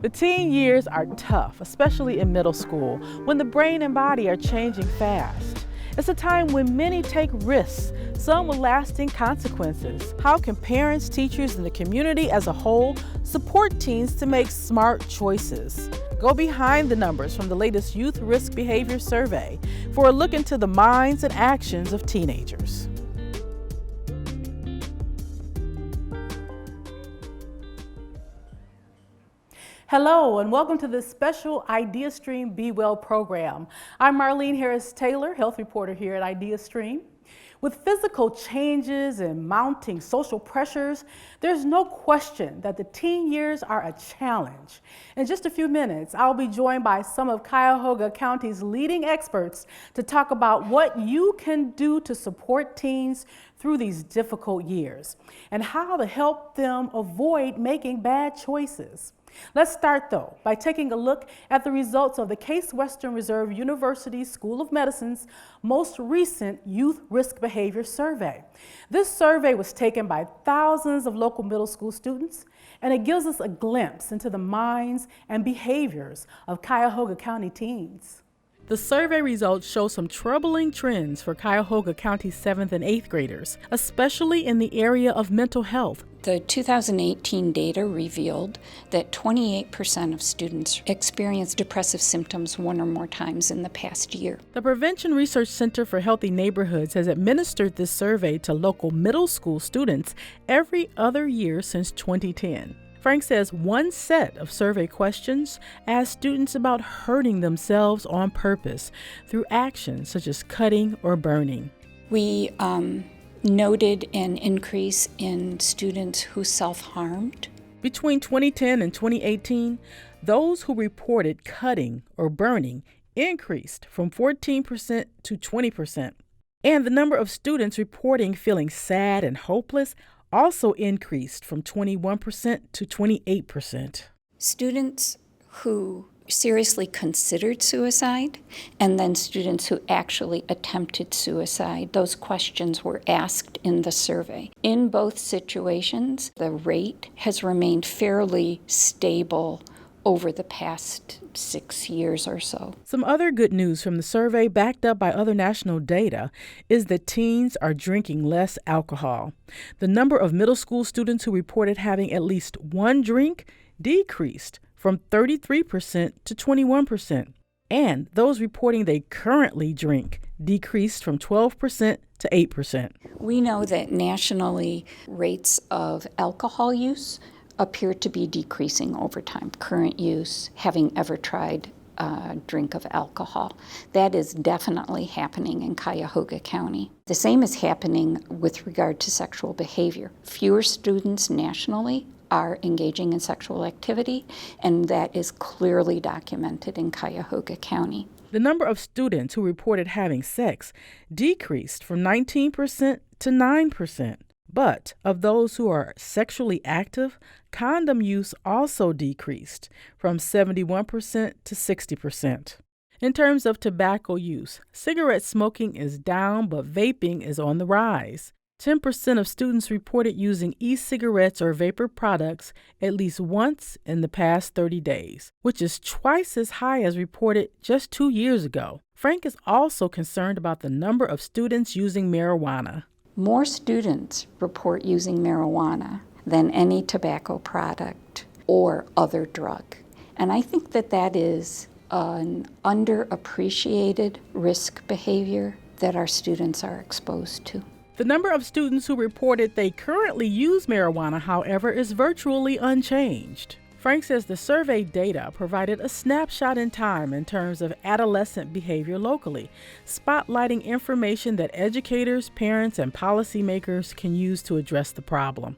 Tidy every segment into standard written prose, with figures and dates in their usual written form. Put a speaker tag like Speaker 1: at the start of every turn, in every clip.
Speaker 1: The teen years are tough, especially in middle school, when the brain and body are changing fast. It's a time when many take risks, some with lasting consequences. How can parents, teachers, and the community as a whole support teens to make smart choices? Go behind the numbers from the latest Youth Risk Behavior Survey for a look into the minds and actions of teenagers. Hello, and welcome to this special IdeaStream Be Well program. I'm Marlene Harris-Taylor, health reporter here at IdeaStream. With physical changes and mounting social pressures, there's no question that the teen years are a challenge. In just a few minutes, I'll be joined by some of Cuyahoga County's leading experts to talk about what you can do to support teens through these difficult years and how to help them avoid making bad choices. Let's start, though, by taking a look at the results of the Case Western Reserve University School of Medicine's most recent Youth Risk Behavior Survey. This survey was taken by thousands of local middle school students, and it gives us a glimpse into the minds and behaviors of Cuyahoga County teens. The survey results show some troubling trends for Cuyahoga County 7th and 8th graders, especially in the area of mental health.
Speaker 2: The 2018 data revealed that 28% of students experienced depressive symptoms one or more times in the past year.
Speaker 1: The Prevention Research Center for Healthy Neighborhoods has administered this survey to local middle school students every other year since 2010. Frank says one set of survey questions asked students about hurting themselves on purpose through actions such as cutting or burning.
Speaker 2: We noted an increase in students who self-harmed.
Speaker 1: Between 2010 and 2018, those who reported cutting or burning increased from 14% to 20%. And the number of students reporting feeling sad and hopeless also increased from 21% to 28%.
Speaker 2: Students who seriously considered suicide and then students who actually attempted suicide, those questions were asked in the survey. In both situations, the rate has remained fairly stable over the past 6 years or so.
Speaker 1: Some other good news from the survey, backed up by other national data, is that teens are drinking less alcohol. The number of middle school students who reported having at least one drink decreased from 33% to 21%. And those reporting they currently drink decreased from 12% to 8%.
Speaker 2: We know that nationally rates of alcohol use appear to be decreasing over time. Current use, having ever tried a drink of alcohol. That is definitely happening in Cuyahoga County. The same is happening with regard to sexual behavior. Fewer students nationally are engaging in sexual activity, and that is clearly documented in Cuyahoga County.
Speaker 1: The number of students who reported having sex decreased from 19% to 9%. But of those who are sexually active, condom use also decreased from 71% to 60%. In terms of tobacco use, cigarette smoking is down, but vaping is on the rise. 10% of students reported using e-cigarettes or vapor products at least once in the past 30 days, which is twice as high as reported just 2 years ago. Frank is also concerned about the number of students using marijuana.
Speaker 2: More students report using marijuana than any tobacco product or other drug. And I think that that is an underappreciated risk behavior that our students are exposed to.
Speaker 1: The number of students who reported they currently use marijuana, however, is virtually unchanged. Frank says the survey data provided a snapshot in time in terms of adolescent behavior locally, spotlighting information that educators, parents, and policymakers can use to address the problem.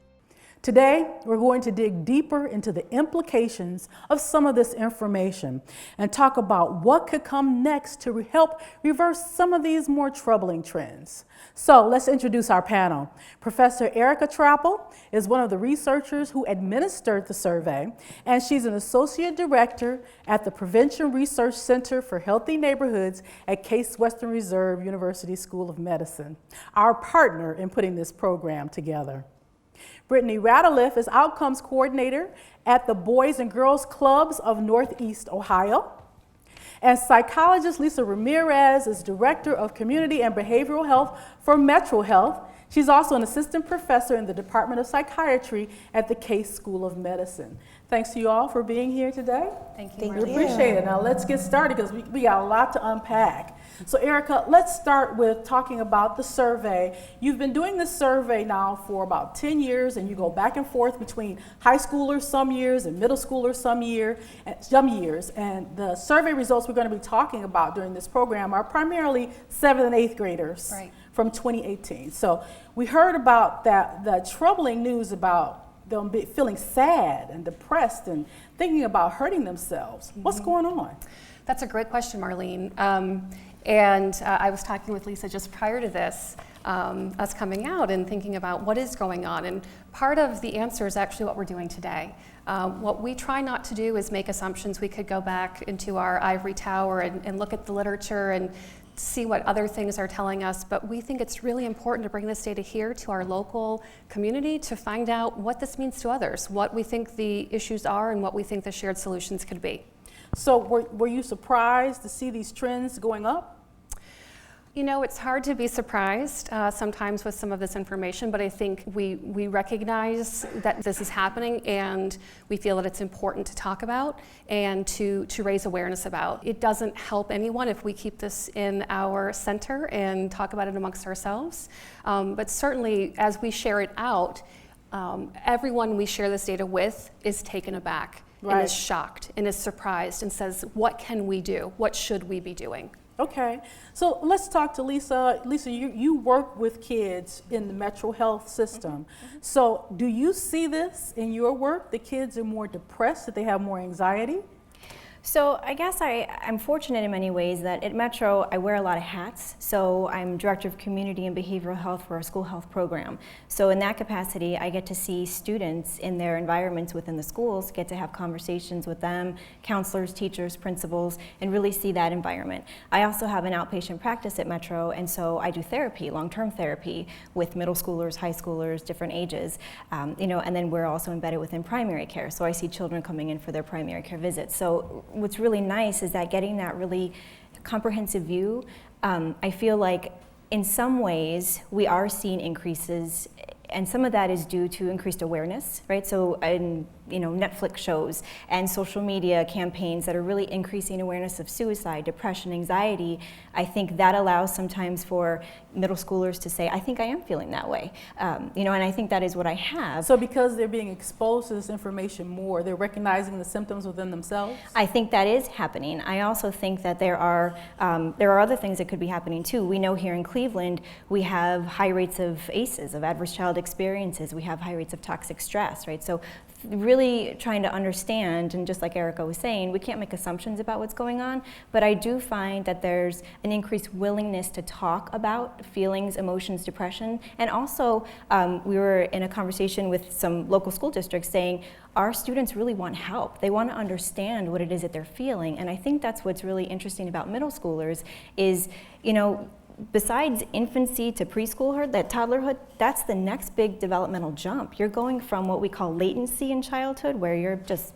Speaker 1: Today, we're going to dig deeper into the implications of some of this information and talk about what could come next to help reverse some of these more troubling trends. So let's introduce our panel. Professor Erica Trappel is one of the researchers who administered the survey, and she's an associate director at the Prevention Research Center for Healthy Neighborhoods at Case Western Reserve University School of Medicine, our partner in putting this program together. Brittany Radcliffe is Outcomes Coordinator at the Boys and Girls Clubs of Northeast Ohio. And psychologist Lisa Ramirez is Director of Community and Behavioral Health for Metro Health. She's also an assistant professor in the Department of Psychiatry at the Case School of Medicine. Thanks to you all for being here today.
Speaker 3: Thank you.
Speaker 1: We appreciate it. Now let's get started because we got a lot to unpack. So Erica, let's start with talking about the survey. You've been doing this survey now for about 10 years, and you go back and forth between high schoolers some years and middle schoolers some years. And the survey results we're going to be talking about during this program are primarily 7th and 8th graders from 2018. So we heard about the troubling news about them feeling sad and depressed and thinking about hurting themselves. What's going on?
Speaker 3: That's a great question, Marlene. I was talking with Lisa just prior to this, us coming out and thinking about what is going on. And part of the answer is actually what we're doing today. What we try not to do is make assumptions. We could go back into our ivory tower and look at the literature and see what other things are telling us, but we think it's really important to bring this data here to our local community to find out what this means to others, what we think the issues are and what we think the shared solutions could be.
Speaker 1: So were you surprised to see these trends going up?
Speaker 3: You know, it's hard to be surprised sometimes with some of this information, but I think we recognize that this is happening and we feel that it's important to talk about and to raise awareness about. It doesn't help anyone if we keep this in our center and talk about it amongst ourselves, but certainly as we share it out, everyone we share this data with is taken aback and is shocked and is surprised and says, what can we do? What should we be doing?
Speaker 1: Okay, so let's talk to Lisa. Lisa, you work with kids in the Metro Health system. So do you see this in your work? The kids are more depressed, that they have more anxiety?
Speaker 4: So I guess I'm fortunate in many ways that at Metro I wear a lot of hats. So I'm Director of Community and Behavioral Health for our school health program. So in that capacity I get to see students in their environments within the schools, get to have conversations with them, counselors, teachers, principals, and really see that environment. I also have an outpatient practice at Metro, and so I do therapy, long-term therapy with middle schoolers, high schoolers, different ages, and then we're also embedded within primary care. So I see children coming in for their primary care visits. So what's really nice is that getting that really comprehensive view, I feel like in some ways we are seeing increases, and some of that is due to increased awareness, right? So Netflix shows and social media campaigns that are really increasing awareness of suicide, depression, anxiety. I think that allows sometimes for middle schoolers to say, I think I am feeling that way, and I think that is what I have.
Speaker 1: So because they're being exposed to this information more, they're recognizing the symptoms within themselves?
Speaker 4: I think that is happening. I also think that there are other things that could be happening too. We know here in Cleveland, we have high rates of ACEs, of adverse child experiences. We have high rates of toxic stress, right? So really trying to understand, and just like Erica was saying, we can't make assumptions about what's going on, but I do find that there's an increased willingness to talk about feelings, emotions, depression, and also we were in a conversation with some local school districts saying our students really want help. They want to understand what it is that they're feeling, and I think that's what's really interesting about middle schoolers is, besides infancy to preschoolhood, that toddlerhood, that's the next big developmental jump. You're going from what we call latency in childhood, where you're just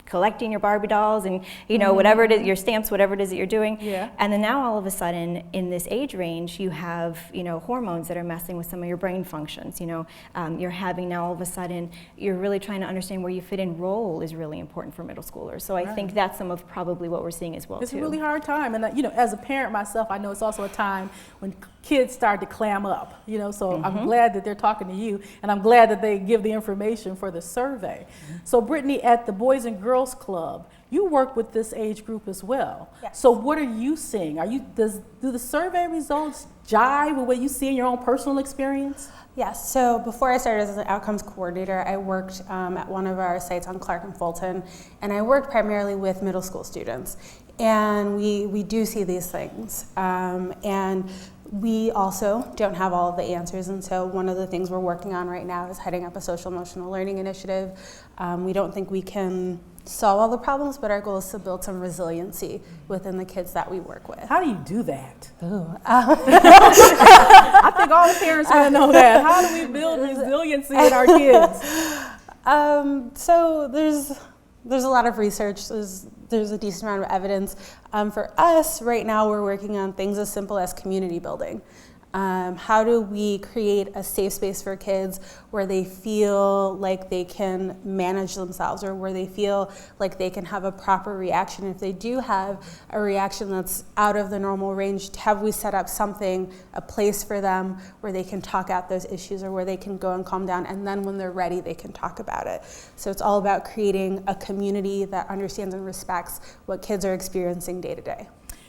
Speaker 4: collecting your Barbie dolls and whatever it is, your stamps, whatever it is that you're doing.
Speaker 1: Yeah.
Speaker 4: And then now all of a sudden in this age range you have hormones that are messing with some of your brain functions. You're having now all of a sudden you're really trying to understand where you fit in. Role is really important for middle schoolers. So I think that's some of probably what we're seeing as well.
Speaker 1: It's
Speaker 4: too.
Speaker 1: a really hard time, and as a parent myself, I know it's also a time when kids start to clam up. So I'm glad that they're talking to you, and I'm glad that they give the information for the survey. So Brittany, at the Boys and Girls Club, you work with this age group as well.
Speaker 5: Yes.
Speaker 1: So what are you seeing? Do the survey results jive with what you see in your own personal experience?
Speaker 5: Yes, so before I started as an outcomes coordinator, I worked at one of our sites on Clark and Fulton, and I worked primarily with middle school students. And we do see these things. And we also don't have all of the answers, and so one of the things we're working on right now is heading up a social emotional learning initiative. We don't think we can
Speaker 6: solve all the problems, but our goal is to build some resiliency within the kids that we work with.
Speaker 1: How do you do that? I think all the parents want to know that. How do we build resiliency in our kids?
Speaker 6: So there's a lot of research. There's a decent amount of evidence. For us, right now, we're working on things as simple as community building. How do we create a safe space for kids where they feel like they can manage themselves, or where they feel like they can have a proper reaction? If they do have a reaction that's out of the normal range, have we set up something, a place for them where they can talk out those issues, or where they can go and calm down, and then when they're ready, they can talk about it? So it's all about creating a community that understands and respects what kids are experiencing day to day.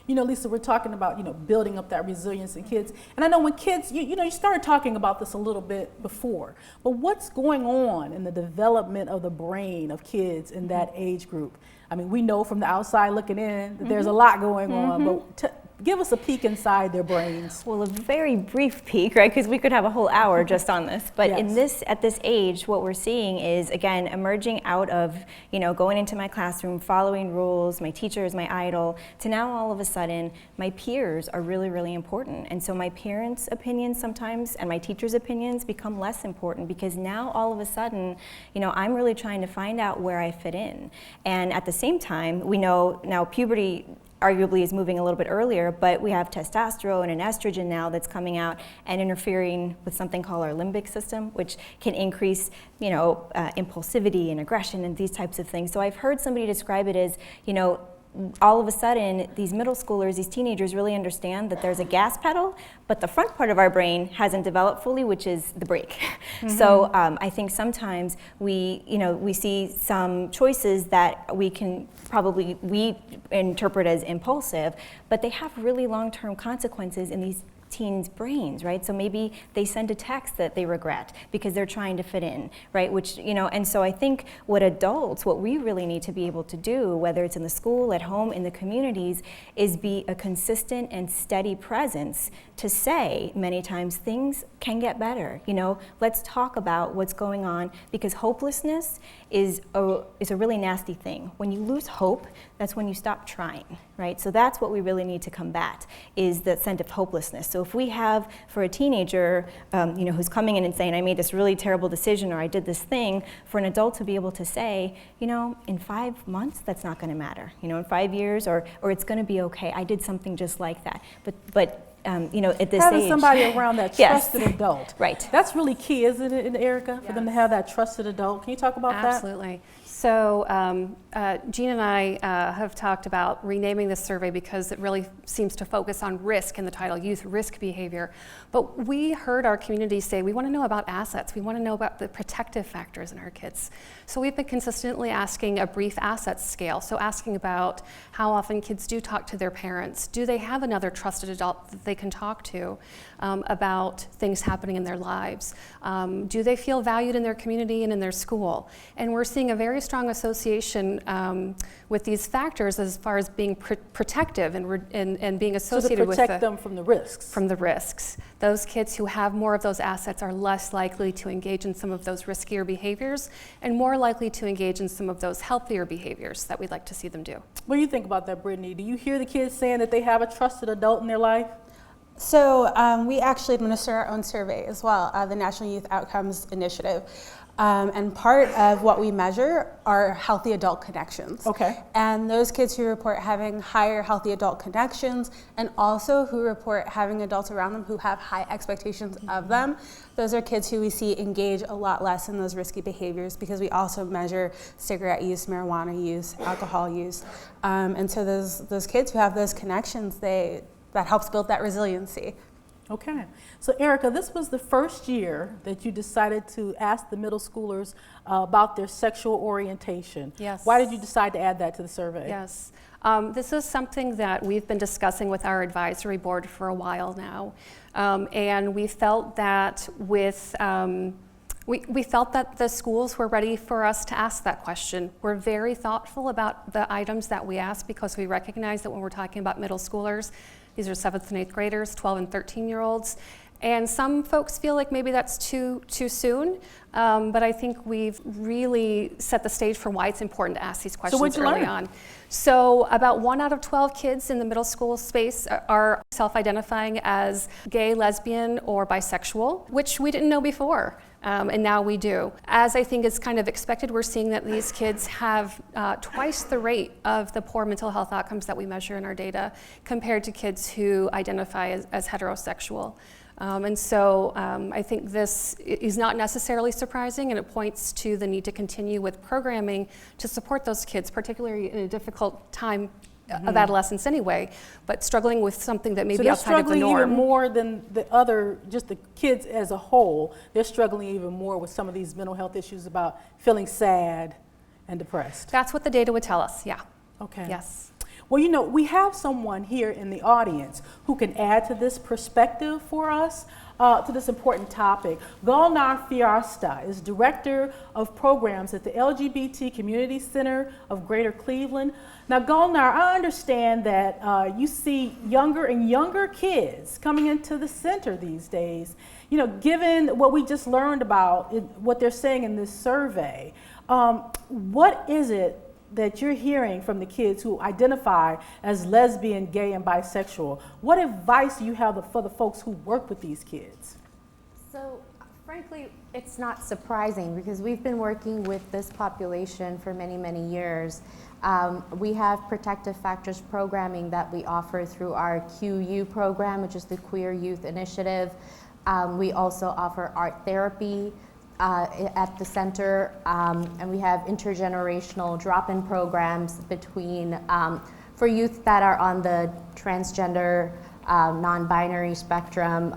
Speaker 1: You know, Lisa, we're talking about, building up that resilience in kids. And I know when kids, you started talking about this a little bit before, but what's going on in the development of the brain of kids in that age group? I mean, we know from the outside looking in that there's a lot going on, but give us a peek inside their brains.
Speaker 4: Well, a very brief peek, right? Because we could have a whole hour just on this. But
Speaker 1: Yes.
Speaker 4: at this age, what we're seeing is, again, emerging out of, going into my classroom, following rules, my teacher is my idol, to now all of a sudden, my peers are really, really important. And so my parents' opinions sometimes and my teachers' opinions become less important, because now all of a sudden, I'm really trying to find out where I fit in. And at the same time, we know now puberty arguably is moving a little bit earlier, but we have testosterone and estrogen now that's coming out and interfering with something called our limbic system, which can increase, impulsivity and aggression and these types of things. So I've heard somebody describe it as, all of a sudden, these middle schoolers, these teenagers really understand that there's a gas pedal, but the front part of our brain hasn't developed fully, which is the brake. So I think sometimes we see some choices that we interpret as impulsive, but they have really long-term consequences in these teens' brains, right? So maybe they send a text that they regret because they're trying to fit in, right? Which, and so I think what we really need to be able to do, whether it's in the school, at home, in the communities, is be a consistent and steady presence to say many times things can get better. Let's talk about what's going on, because hopelessness is a really nasty thing. When you lose hope, that's when you stop trying, right? So that's what we really need to combat, is the sense of hopelessness. So if we have, for a teenager, who's coming in and saying, I made this really terrible decision, or I did this thing, for an adult to be able to say, in 5 months, that's not gonna matter. In 5 years, or it's gonna be okay. I did something just like that. But at this
Speaker 1: Having
Speaker 4: age,
Speaker 1: somebody around that
Speaker 4: Yes.
Speaker 1: trusted adult.
Speaker 4: Right.
Speaker 1: That's really key, isn't it, Erica, for them to have that trusted adult? Can you talk about that?
Speaker 3: Absolutely. So Jean and I have talked about renaming this survey because it really seems to focus on risk in the title, youth risk behavior. But we heard our community say, we want to know about assets. We want to know about the protective factors in our kids. So we've been consistently asking a brief assets scale. So asking about how often kids do talk to their parents. Do they have another trusted adult that they can talk to about things happening in their lives? Do they feel valued in their community and in their school? And we're seeing a very strong association with these factors as far as being protective and being associated with
Speaker 1: So to protect them from the risks.
Speaker 3: From the risks. Those kids who have more of those assets are less likely to engage in some of those riskier behaviors and more likely to engage in some of those healthier behaviors that we'd like to see them do.
Speaker 1: What do you think about that, Brittany? Do you hear the kids saying that they have a trusted adult in their life?
Speaker 6: So we actually administer our own survey as well, the National Youth Outcomes Initiative. And part of what we measure are healthy adult connections.
Speaker 1: Okay.
Speaker 6: And those kids who report having higher healthy adult connections, and also who report having adults around them who have high expectations of them, those are kids who we see engage a lot less in those risky behaviors, because we also measure cigarette use, marijuana use, alcohol use. And so those kids who have those connections, that helps build that resiliency.
Speaker 1: Okay. So Erica, this was the first year that you decided to ask the middle schoolers about their sexual orientation.
Speaker 3: Yes.
Speaker 1: Why did you decide to add that to the survey?
Speaker 3: Yes. This is something that we've been discussing with our advisory board for a while now. And we felt that we felt that the schools were ready for us to ask that question. We're very thoughtful about the items that we ask, because we recognize that when we're talking about middle schoolers, these are 7th and 8th graders, 12 and 13-year-olds, And some folks feel like maybe that's too soon, but I think we've really set the stage for why it's important to ask these questions early on. So about 1 out of 12 kids in the middle school space are self-identifying as gay, lesbian, or bisexual, which we didn't know before. And now we do. As I think is kind of expected, we're seeing that these kids have twice the rate of the poor mental health outcomes that we measure in our data compared to kids who identify as heterosexual. And so I think this is not necessarily surprising, and it points to the need to continue with programming to support those kids, particularly in a difficult time of adolescence anyway, but struggling with something that may be outside of the norm.
Speaker 1: So they're struggling even more than just the kids as a whole. They're struggling even more with some of these mental health issues about feeling sad and depressed.
Speaker 3: That's what the data would tell us, yeah.
Speaker 1: Okay.
Speaker 3: Yes.
Speaker 1: Well, you know, we have someone here in the audience who can add to this perspective for us, to this important topic. Gulnar Fiasta is Director of Programs at the LGBT Community Center of Greater Cleveland. Now, Gulnar, I understand that you see younger and younger kids coming into the center these days. You know, given what we just learned about what they're saying in this survey, what is it that you're hearing from the kids who identify as lesbian, gay, and bisexual? What advice do you have for the folks who work with these kids?
Speaker 7: So, frankly, it's not surprising because we've been working with this population for many, many years. We have protective factors programming that we offer through our QU program, which is the Queer Youth Initiative. We also offer art therapy at the center, and we have intergenerational drop-in programs between for youth that are on the transgender, non-binary spectrum.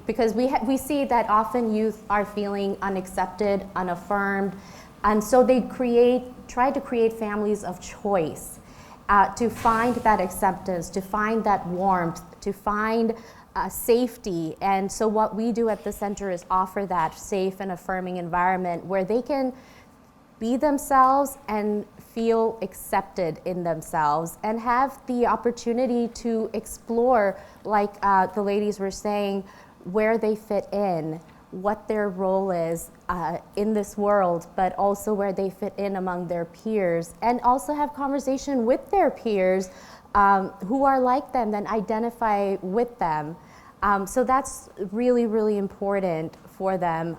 Speaker 7: Because we see that often youth are feeling unaccepted, unaffirmed, and so they try to create families of choice to find that acceptance, to find that warmth, to find safety. And so what we do at the center is offer that safe and affirming environment where they can be themselves and feel accepted in themselves and have the opportunity to explore, like the ladies were saying, where they fit in, what their role is in this world, but also where they fit in among their peers, and also have conversation with their peers who are like them and identify with them. So that's really, really important for them.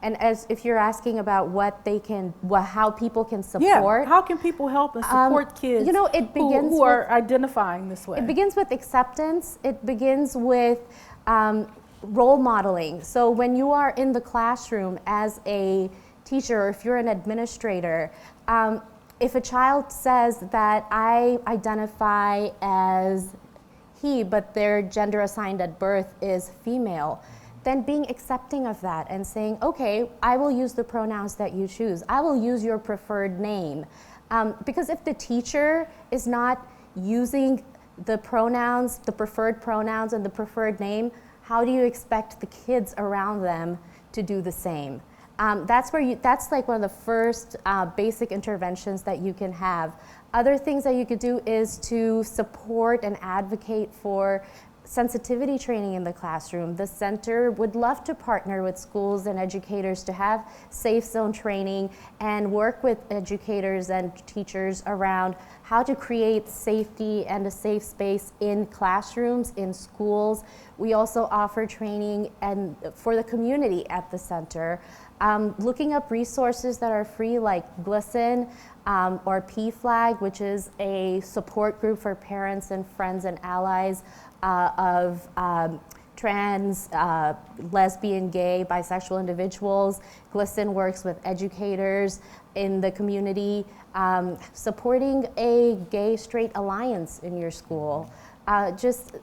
Speaker 7: And if you're asking about what they can, how people can support.
Speaker 1: Yeah, how can people help and support kids
Speaker 7: it begins
Speaker 1: who are identifying this way?
Speaker 7: It begins with acceptance. It begins with role modeling. So when you are in the classroom as a teacher, or if you're an administrator, if a child says that I identify as he, but their gender assigned at birth is female, then being accepting of that and saying, okay, I will use the pronouns that you choose. I will use your preferred name. Because if the teacher is not using the pronouns, the preferred pronouns and the preferred name, how do you expect the kids around them to do the same? That's like one of the first basic interventions that you can have. Other things that you could do is to support and advocate for sensitivity training in the classroom. The center would love to partner with schools and educators to have safe zone training and work with educators and teachers around how to create safety and a safe space in classrooms, in schools. We also offer training for the community at the center. Looking up resources that are free, like GLSEN or PFLAG, which is a support group for parents and friends and allies of trans, lesbian, gay, bisexual individuals. GLSEN works with educators in the community, supporting a gay-straight alliance in your school. Just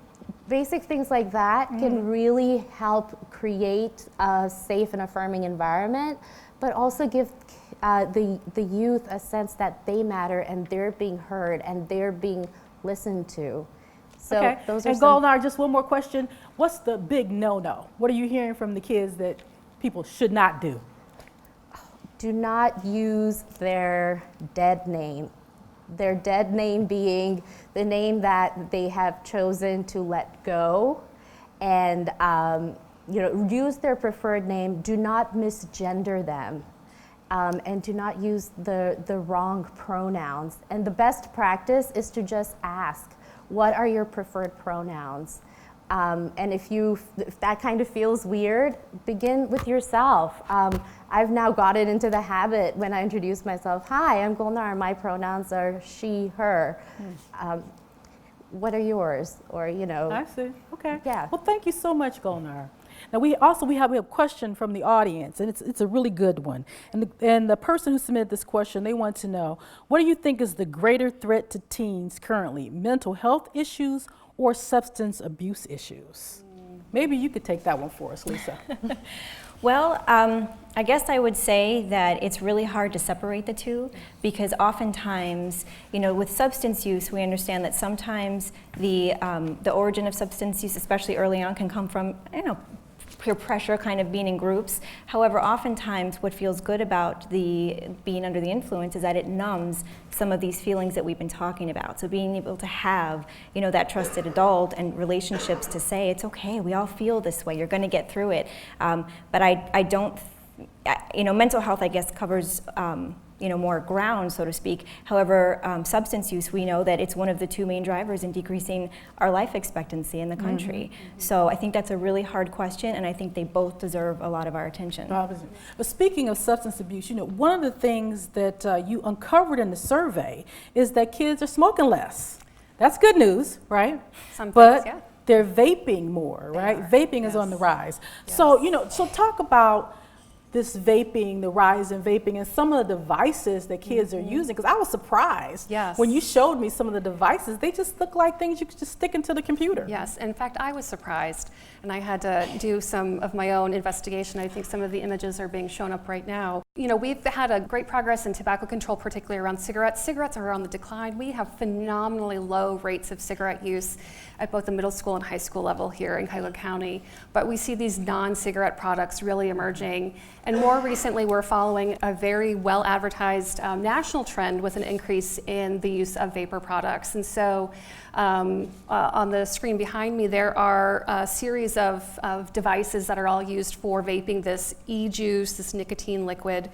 Speaker 7: basic things like that can really help create a safe and affirming environment, but also give the youth a sense that they matter and they're being heard and they're being listened to. So
Speaker 1: okay.
Speaker 7: Those are
Speaker 1: and Gulnar, just one more question. What's the big no-no? What are you hearing from the kids that people should not do?
Speaker 7: Do not use their dead name. Their dead name being the name that they have chosen to let go and use their preferred name. Do not misgender them. And do not use the wrong pronouns. And the best practice is to just ask, what are your preferred pronouns? And if that kind of feels weird, begin with yourself. I've now gotten into the habit when I introduce myself, hi, I'm Gulnar, my pronouns are she, her. What are yours? Or,
Speaker 1: I see. Okay.
Speaker 7: Yeah.
Speaker 1: Well, thank you so much, Gulnar. Now we have a question from the audience, and it's a really good one. And the person who submitted this question, they want to know, what do you think is the greater threat to teens currently, mental health issues or substance abuse issues? Maybe you could take that one for us, Lisa.
Speaker 4: Well, I guess I would say that it's really hard to separate the two, because oftentimes, with substance use, we understand that sometimes the origin of substance use, especially early on, can come from, peer pressure, kind of being in groups. However, oftentimes what feels good about being under the influence is that it numbs some of these feelings that we've been talking about. So being able to have, that trusted adult and relationships to say, it's okay, we all feel this way, you're gonna get through it. But I don't, mental health, I guess, covers more ground, so to speak. However, substance use, we know that it's one of the two main drivers in decreasing our life expectancy in the country. Mm-hmm. So I think that's a really hard question, and I think they both deserve a lot of our attention.
Speaker 1: But speaking of substance abuse, one of the things that you uncovered in the survey is that kids are smoking less. That's good news, right?
Speaker 3: Some
Speaker 1: but
Speaker 3: things, yeah.
Speaker 1: They're vaping more, right? Vaping is on the rise.
Speaker 3: Yes.
Speaker 1: So talk about this vaping, the rise in vaping, and some of the devices that kids are using, because I was surprised when you showed me some of the devices. They just look like things you could just stick into the computer.
Speaker 3: Yes, in fact, I was surprised, and I had to do some of my own investigation. I think some of the images are being shown up right now. We've had a great progress in tobacco control, particularly around cigarettes. Cigarettes are on the decline. We have phenomenally low rates of cigarette use at both the middle school and high school level here in Cuyahoga County, but we see these non-cigarette products really emerging. And more recently, we're following a very well-advertised national trend with an increase in the use of vapor products. And so on the screen behind me, there are a series of devices that are all used for vaping this e-juice, this nicotine liquid.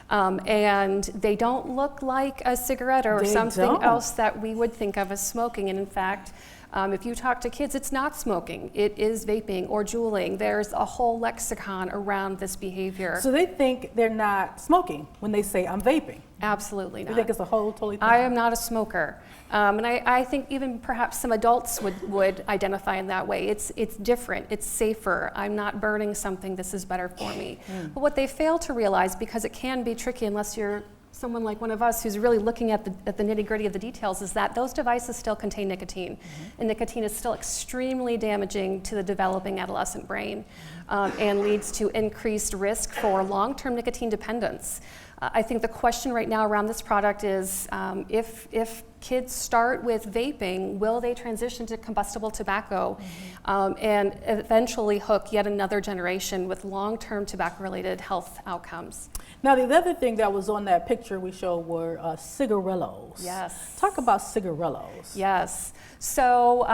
Speaker 3: And they don't look like a cigarette or something else that we would think of as smoking. And in fact, if you talk to kids, it's not smoking. It is vaping or juuling. There's a whole lexicon around this behavior.
Speaker 1: So they think they're not smoking when they say, I'm vaping.
Speaker 3: Absolutely not.
Speaker 1: You think it's a whole totally thing?
Speaker 3: I am not a smoker. And I think even perhaps some adults would identify in that way. It's different, it's safer. I'm not burning something, this is better for me. But what they fail to realize, because it can be tricky unless you're someone like one of us who's really looking at the nitty-gritty of the details, is that those devices still contain nicotine. And nicotine is still extremely damaging to the developing adolescent brain and leads to increased risk for long-term nicotine dependence. I think the question right now around this product is if kids start with vaping, will they transition to combustible tobacco and eventually hook yet another generation with long-term tobacco-related health outcomes?
Speaker 1: Now, the other thing that was on that picture we showed were cigarillos.
Speaker 3: Yes.
Speaker 1: Talk about cigarillos.
Speaker 3: Yes. So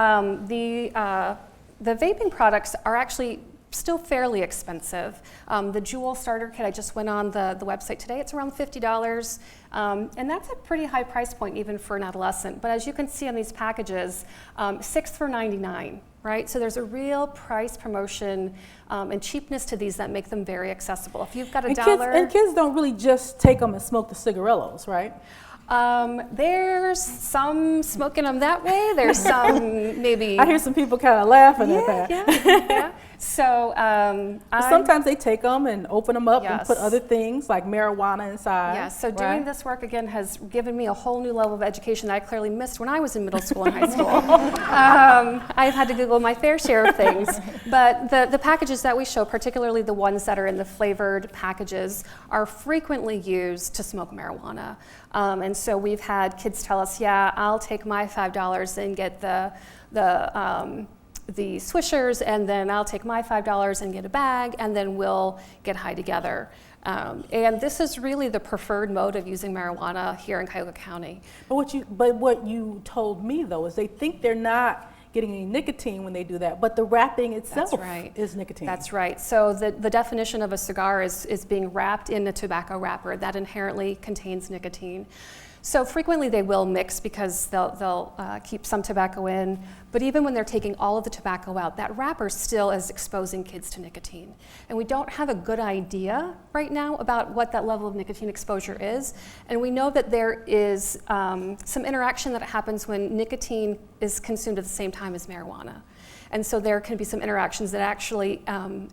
Speaker 3: the vaping products are actually still fairly expensive. The Juul starter kit, I just went on the website today, it's around $50, and that's a pretty high price point even for an adolescent. But as you can see on these packages, 6 for $99, right? So there's a real price promotion and cheapness to these that make them very accessible. If you've got $1...
Speaker 1: Kids don't really just take them and smoke the cigarillos, right?
Speaker 3: There's some smoking them that way. There's some maybe...
Speaker 1: I hear some people kind of laughing at that.
Speaker 3: Yeah. So
Speaker 1: sometimes they take them and open them up and put other things like marijuana inside.
Speaker 3: Yes, so doing this work again has given me a whole new level of education that I clearly missed when I was in middle school and high school. I've had to Google my fair share of things. But the packages that we show, particularly the ones that are in the flavored packages, are frequently used to smoke marijuana. And so we've had kids tell us, yeah, I'll take my $5 and get the swishers, and then I'll take my $5 and get a bag, and then we'll get high together. And this is really the preferred mode of using marijuana here in Cuyahoga County.
Speaker 1: But what you told me though is they think they're not getting any nicotine when they do that, but the wrapping itself
Speaker 3: That's right.
Speaker 1: is nicotine.
Speaker 3: That's right. So the definition of a cigar is being wrapped in a tobacco wrapper that inherently contains nicotine. So frequently they will mix because they'll keep some tobacco in, but even when they're taking all of the tobacco out, that wrapper still is exposing kids to nicotine. And we don't have a good idea right now about what that level of nicotine exposure is. And we know that there is some interaction that happens when nicotine is consumed at the same time as marijuana. And so there can be some interactions that actually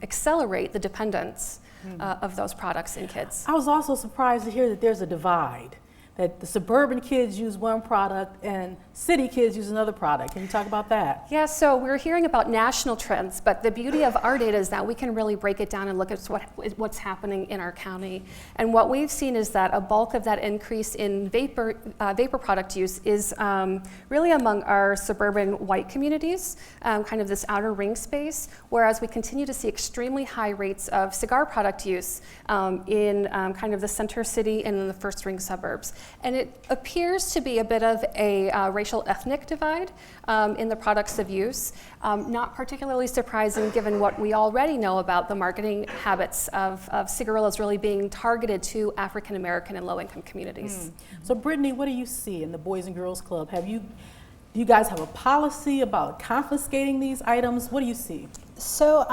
Speaker 3: accelerate the dependence of those products in kids.
Speaker 1: I was also surprised to hear that there's a divide, that the suburban kids use one product and city kids use another product. Can you talk about that?
Speaker 3: Yeah, so we're hearing about national trends, but the beauty of our data is that we can really break it down and look at what's happening in our county. And what we've seen is that a bulk of that increase in vapor product use is really among our suburban white communities, kind of this outer ring space, whereas we continue to see extremely high rates of cigar product use in kind of the center city and in the first ring suburbs. And it appears to be a bit of a racial ethnic divide in the products of use. Not particularly surprising given what we already know about the marketing habits of cigarillos really being targeted to African American and low income communities.
Speaker 1: So Brittany, what do you see in the Boys and Girls Club? Do you guys have a policy about confiscating these items? What do you see?
Speaker 6: So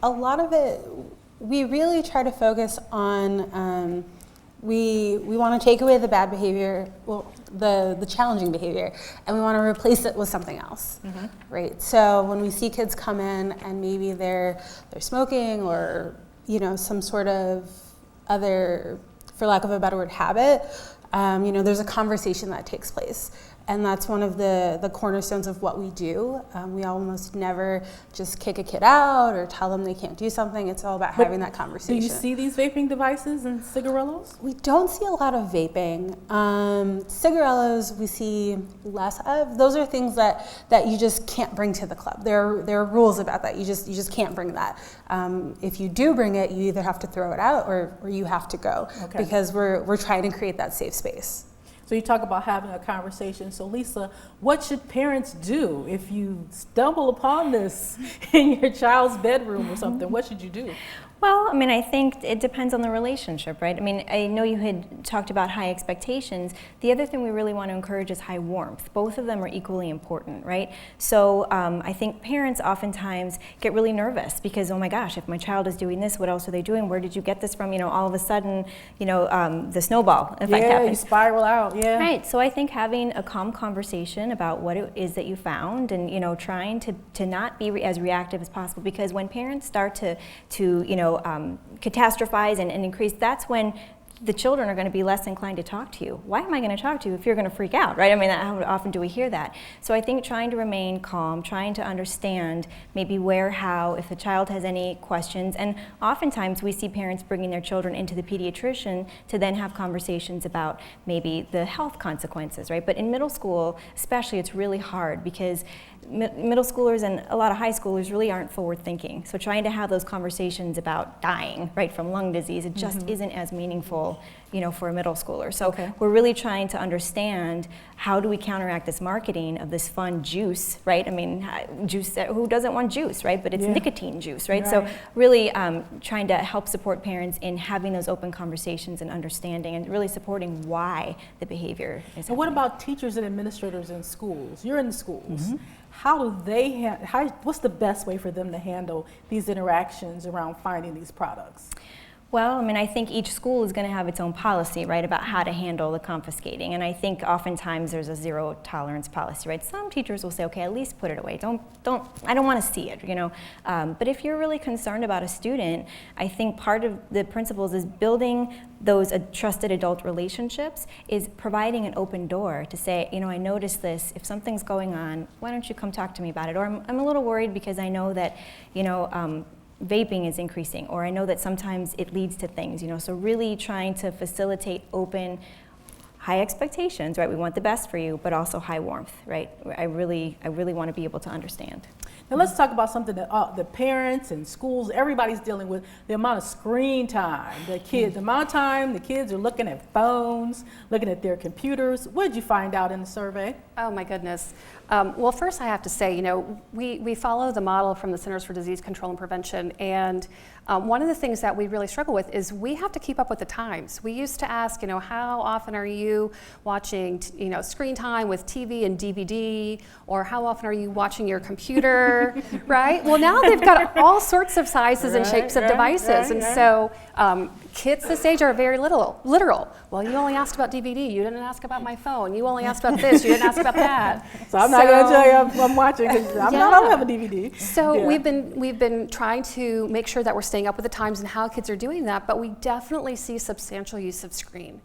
Speaker 6: a lot of it, we really try to focus on, we want to take away the bad behavior, well, the challenging behavior, and we want to replace it with something else, right? So when we see kids come in and maybe they're smoking or, you know, some sort of other, for lack of a better word, habit, you know, there's a conversation that takes place. And that's one of the cornerstones of what we do. We almost never just kick a kid out or tell them they can't do something. It's all about having that conversation.
Speaker 1: Do you see these vaping devices in cigarillos?
Speaker 6: We don't see a lot of vaping. Cigarillos we see less of. Those are things that you just can't bring to the club. There are rules about that. You just can't bring that. If you do bring it, you either have to throw it out or you have to go, because we're trying to create that safe space.
Speaker 1: So you talk about having a conversation. So Lisa, what should parents do if you stumble upon this in your child's bedroom or something? What should you do?
Speaker 4: Well, I mean, I think it depends on the relationship, right? I mean, I know you had talked about high expectations. The other thing we really want to encourage is high warmth. Both of them are equally important, right? So I think parents oftentimes get really nervous because, oh my gosh, if my child is doing this, what else are they doing? Where did you get this from? You know, all of a sudden, you know, the snowball effect happens.
Speaker 1: You spiral out,
Speaker 4: Right, so I think having a calm conversation about what it is that you found and, you know, trying to not be as reactive as possible, because when parents start to you know, catastrophize and increase, that's when the children are going to be less inclined to talk to you. Why am I going to talk to you if you're going to freak out, right? I mean, how often do we hear that? So I think trying to remain calm, trying to understand maybe where, how, if the child has any questions, and oftentimes we see parents bringing their children into the pediatrician to then have conversations about maybe the health consequences, right? But in middle school, especially, it's really hard because middle schoolers and a lot of high schoolers really aren't forward thinking. So trying to have those conversations about dying, right, from lung disease, it just isn't as meaningful, you know, for a middle schooler. So we're really trying to understand how do we counteract this marketing of this fun juice, right? I mean, juice, who doesn't want juice, right? But it's nicotine juice, right? So really trying to help support parents in having those open conversations and understanding and really supporting why the behavior is happening.
Speaker 1: And what about teachers and administrators in schools? You're in the schools. How do they, what's the best way for them to handle these interactions around finding these products?
Speaker 4: Well, I mean, I think each school is going to have its own policy, right, about how to handle the confiscating. And I think oftentimes there's a zero tolerance policy, right? Some teachers will say, okay, at least put it away. I don't want to see it, you know. But if you're really concerned about a student, I think part of the principles is building those trusted adult relationships, is providing an open door to say, you know, I noticed this. If something's going on, why don't you come talk to me about it? Or I'm a little worried because I know that, you know, vaping is increasing, or I know that sometimes it leads to things, you know, so really trying to facilitate open, high expectations, right? We want the best for you, but also high warmth, right? I really want to be able to understand.
Speaker 1: Now let's talk about something that the parents and schools, everybody's dealing with, the amount of screen time. The kids, the amount of time the kids are looking at phones, looking at their computers. What did you find out in the survey?
Speaker 3: Oh my goodness. Well, first I have to say, we follow the model from the Centers for Disease Control and Prevention, and one of the things that we really struggle with is we have to keep up with the times. We used to ask, how often are you watching, screen time with TV and DVD, or how often are you watching your computer, right? Well, now they've got all sorts of sizes and shapes of devices, and so kids this age are very literal. Well, you only asked about DVD, you didn't ask about my phone, you only asked about this, you didn't ask about that.
Speaker 1: So I'm not going to tell you I'm watching, because I don't have a DVD.
Speaker 3: So we've been trying to make sure that we're staying up with the times and how kids are doing that, but we definitely see substantial use of screen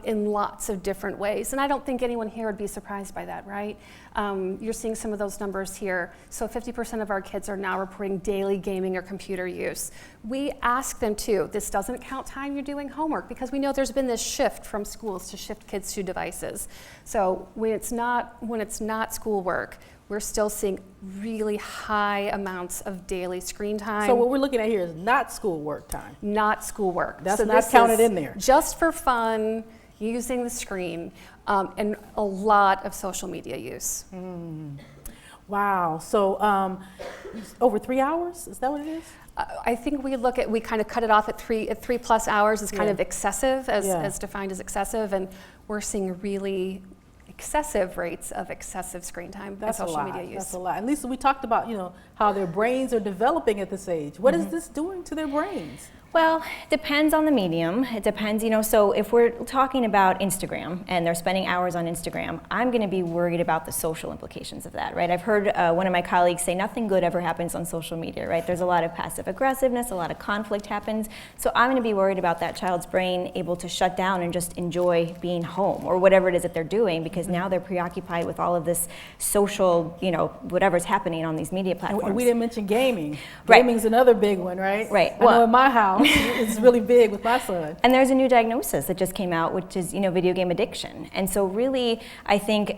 Speaker 3: in lots of different ways. And I don't think anyone here would be surprised by that, right? You're seeing some of those numbers here. So 50% of our kids are now reporting daily gaming or computer use. We ask them to, this doesn't count time you're doing homework, because we know there's been this shift from schools to shift kids to devices. So when it's not schoolwork, we're still seeing really high amounts of daily screen time.
Speaker 1: So what we're looking at here is not schoolwork time.
Speaker 3: Not schoolwork.
Speaker 1: That's
Speaker 3: so
Speaker 1: not counted in there.
Speaker 3: Just for fun, using the screen, and a lot of social media use.
Speaker 1: Wow. So over 3 hours, is that what it is?
Speaker 3: I think we kind of cut it off at 3+ hours is kind of excessive, as defined as excessive, and we're seeing really excessive rates of excessive screen time and social media use.
Speaker 1: That's a lot. And Lisa, we talked about, how their brains are developing at this age. What is this doing to their brains?
Speaker 4: Well, depends on the medium. It depends, so if we're talking about Instagram and they're spending hours on Instagram, I'm going to be worried about the social implications of that, right? I've heard one of my colleagues say nothing good ever happens on social media, right? There's a lot of passive aggressiveness, a lot of conflict happens. So I'm going to be worried about that child's brain able to shut down and just enjoy being home or whatever it is that they're doing, because now they're preoccupied with all of this social, whatever's happening on these media platforms.
Speaker 1: And we didn't mention gaming.
Speaker 4: Right.
Speaker 1: Gaming's another big one, right?
Speaker 4: Right.
Speaker 1: I know in my house, it's really big with my son.
Speaker 4: And there's a new diagnosis that just came out, which is, video game addiction. And so really, I think,